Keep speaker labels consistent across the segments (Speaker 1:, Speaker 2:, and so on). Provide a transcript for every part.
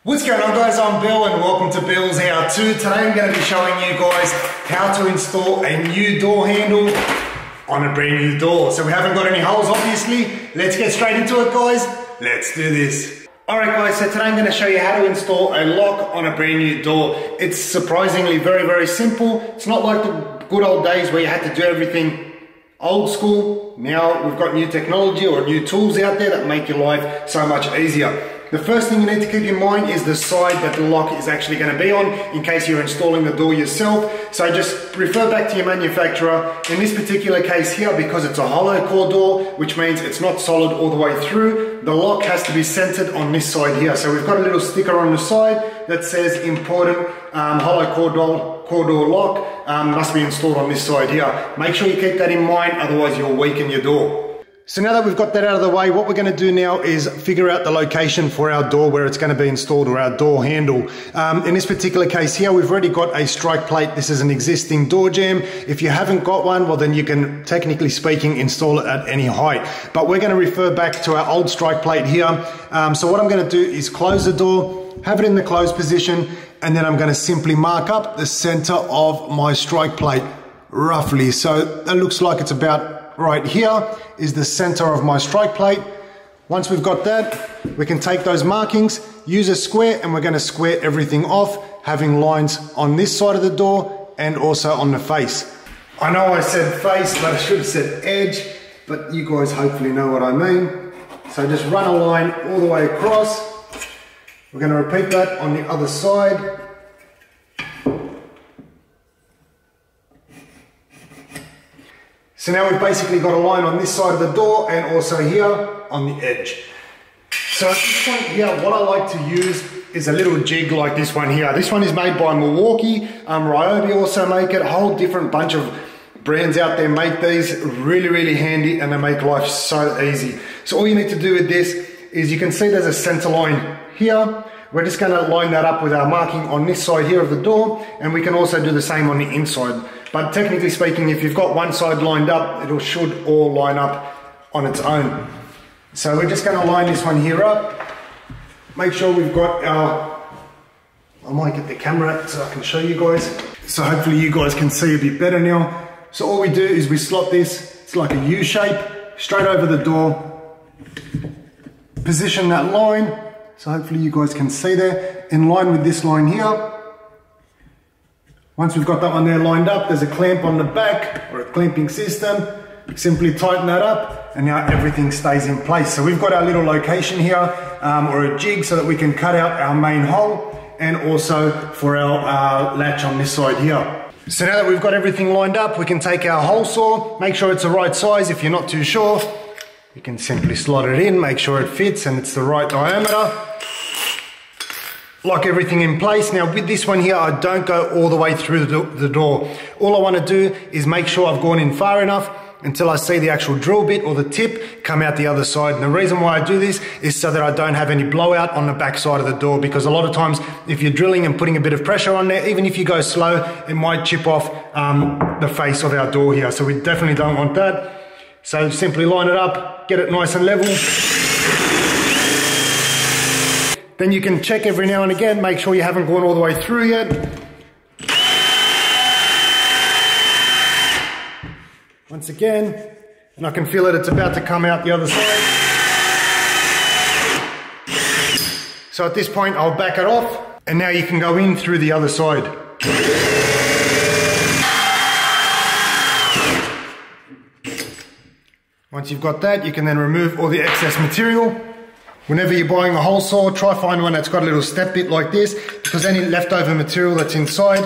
Speaker 1: What's going on, guys? I'm Bill and welcome to Bill's How To. Today I'm going to be showing you guys how to install a new door handle on a brand new door. So we haven't got any holes, obviously. Let's get straight into it, guys. Let's do this. Alright guys, so today I'm going to show you how to install a lock on a brand new door. It's surprisingly very simple. It's not like the good old days where you had to do everything old school. Now we've got new technology or new tools out there that make your life so much easier. The first thing you need to keep in mind is the side that the lock is actually going to be on in case you're installing the door yourself. So just refer back to your manufacturer. In this particular case here, because it's a hollow core door, which means it's not solid all the way through, the lock has to be centered on this side here. So we've got a little sticker on the side that says important hollow core door lock must be installed on this side here. Make sure you keep that in mind, otherwise you'll weaken your door. So now that we've got that out of the way, what we're going to do now is figure out the location for our door where it's going to be installed, or our door handle. In this particular case here, we've already got a strike plate. This is an existing door jamb. If you haven't got one, well then you can, technically speaking, install it at any height. But we're going to refer back to our old strike plate here. So what I'm going to do is close the door, have it in the closed position, and then I'm going to simply mark up the center of my strike plate, roughly. So that looks like it's about right here is the center of my strike plate. Once we've got that, we can take those markings, use a square, and we're going to square everything off, having lines on this side of the door and also on the face. I know I said face, but I should have said edge, but you guys hopefully know what I mean. So just run a line all the way across. We're going to repeat that on the other side. So now we've basically got a line on this side of the door and also here on the edge. So at this point here, what I like to use is a little jig like this one here. This one is made by Milwaukee. Ryobi also make it. A whole different bunch of brands out there make these. Really handy, and they make life so easy. So all you need to do with this is, you can see there's a center line here. We're just going to line that up with our marking on this side here of the door, and we can also do the same on the inside. But technically speaking, if you've got one side lined up, it should all line up on its own. So we're just going to line this one here up. Make sure we've got our, I might get the camera so I can show you guys. So hopefully you guys can see a bit better now. So all we do is we slot this, it's like a U shape, straight over the door. Position that line, so hopefully you guys can see there, in line with this line here. Once we've got that one there lined up, there's a clamp on the back, or a clamping system. Simply tighten that up, and now everything stays in place. So we've got our little location here, or a jig, so that we can cut out our main hole, and also for our latch on this side here. So now that we've got everything lined up, we can take our hole saw, make sure it's the right size. If you're not too sure, you can simply slot it in, make sure it fits and it's the right diameter. Lock everything in place. Now with this one here, I don't go all the way through the door. All I want to do is make sure I've gone in far enough until I see the actual drill bit or the tip come out the other side. And the reason why I do this is so that I don't have any blowout on the back side of the door, because a lot of times if you're drilling and putting a bit of pressure on there, even if you go slow, it might chip off the face of our door here. So we definitely don't want that. So simply line it up, get it nice and level. Then you can check every now and again, make sure you haven't gone all the way through yet. Once again, and I can feel it, it's about to come out the other side. So at this point, I'll back it off, and now you can go in through the other side. Once you've got that, you can then remove all the excess material. Whenever you're buying a hole saw, try find one that's got a little step bit like this, because any leftover material that's inside,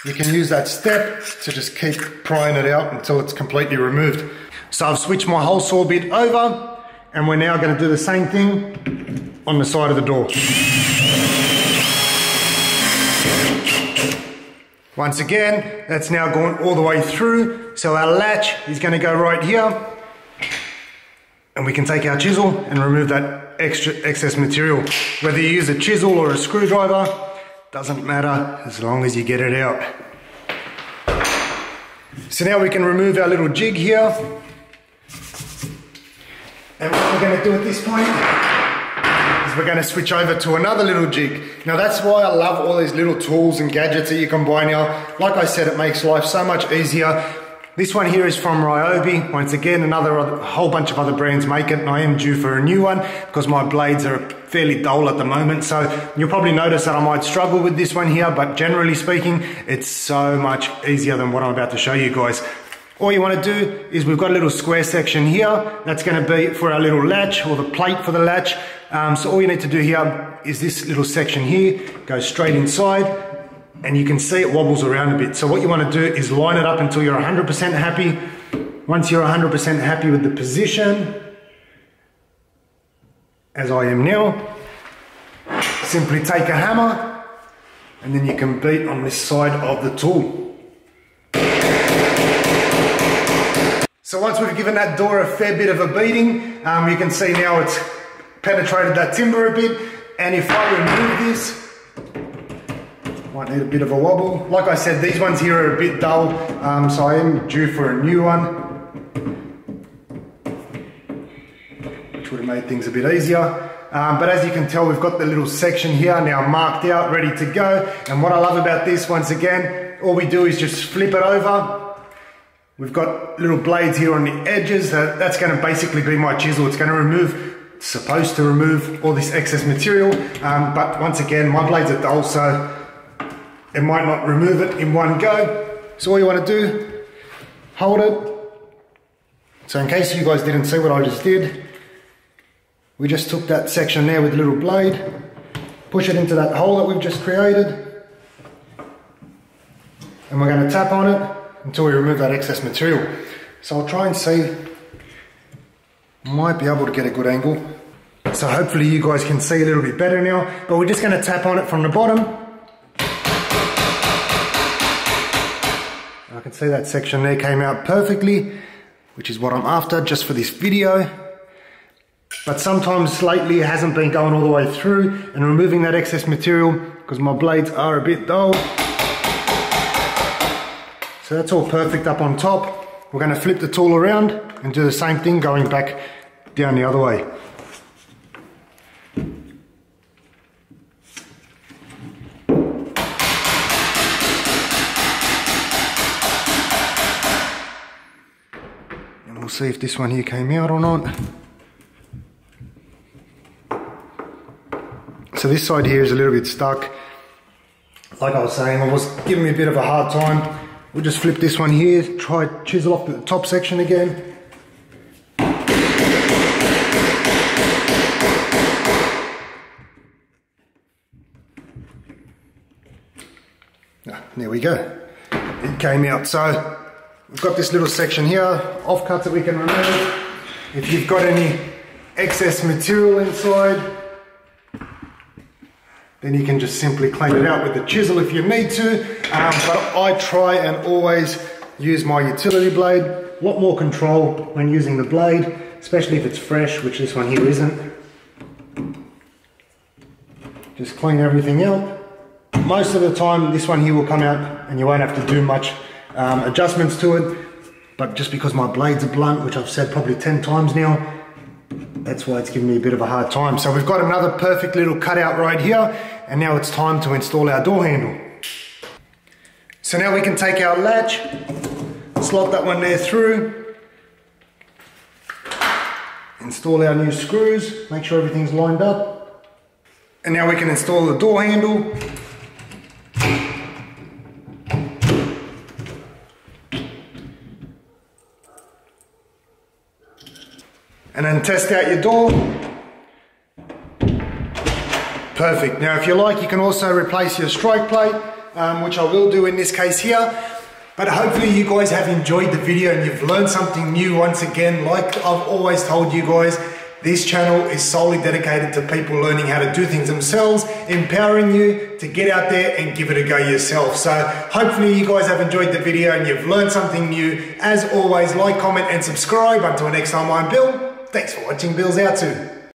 Speaker 1: you can use that step to just keep prying it out until it's completely removed. So I've switched my hole saw bit over, and we're now going to do the same thing on the side of the door. Once again, that's now gone all the way through, so our latch is going to go right here. And we can take our chisel and remove that excess material. Whether you use a chisel or a screwdriver, doesn't matter as long as you get it out. So now we can remove our little jig here. And what we're going to do at this point is we're going to switch over to another little jig. Now that's why I love all these little tools and gadgets that you can buy now. Like I said, it makes life so much easier. This one here is from Ryobi. Once again, a whole bunch of other brands make it, and I am due for a new one because my blades are fairly dull at the moment. So you'll probably notice that I might struggle with this one here, but generally speaking, it's so much easier than what I'm about to show you guys. All you want to do is we've got a little square section here. That's going to be for our little latch, or the plate for the latch. So all you need to do here is this little section here, goes straight inside, and you can see it wobbles around a bit. So what you want to do is line it up until you're 100% happy. Once you're 100% happy with the position, as I am now, simply take a hammer and then you can beat on this side of the tool. So once we've given that door a fair bit of a beating, you can see now it's penetrated that timber a bit. And if I remove this, might need a bit of a wobble. Like I said, these ones here are a bit dull, so I am due for a new one, which would have made things a bit easier. But as you can tell, we've got the little section here now marked out, ready to go. And what I love about this, once again, all we do is just flip it over. We've got little blades here on the edges. That's going to basically be my chisel. It's going to remove, supposed to remove all this excess material. But once again, my blades are dull, so it might not remove it in one go. So all you want to do, hold it. So in case you guys didn't see what I just did, we just took that section there with the little blade, push it into that hole that we've just created, and we're going to tap on it until we remove that excess material. So I'll try and see, might be able to get a good angle. So hopefully you guys can see a little bit better now, but we're just going to tap on it from the bottom. I can see that section there came out perfectly, which is what I'm after just for this video. But sometimes lately it hasn't been going all the way through, and removing that excess material, because my blades are a bit dull. So that's all perfect up on top. We're going to flip the tool around and do the same thing going back down the other way. And we'll see if this one here came out or not. So this side here is a little bit stuck. Like I was saying, it was giving me a bit of a hard time. We'll just flip this one here, try chisel off the top section again. There we go. It came out. So we've got this little section here, offcuts that we can remove. If you've got any excess material inside, then you can just simply clean it out with the chisel if you need to. But I try and always use my utility blade. A lot more control when using the blade, especially if it's fresh, which this one here isn't. Just clean everything out. Most of the time, this one here will come out and you won't have to do much adjustments to it. But just because my blades are blunt, which I've said probably 10 times now, that's why it's giving me a bit of a hard time. So we've got another perfect little cutout right here, and now it's time to install our door handle. So now we can take our latch, slot that one there through, install our new screws, make sure everything's lined up, and now we can install the door handle. And then test out your door. Perfect. Now if you like, you can also replace your strike plate, which I will do in this case here. But hopefully you guys have enjoyed the video and you've learned something new once again. Like I've always told you guys, this channel is solely dedicated to people learning how to do things themselves, empowering you to get out there and give it a go yourself. So hopefully you guys have enjoyed the video and you've learned something new. As always, like, comment and subscribe. Until next time, I'm Bill. Thanks for watching Billshowto.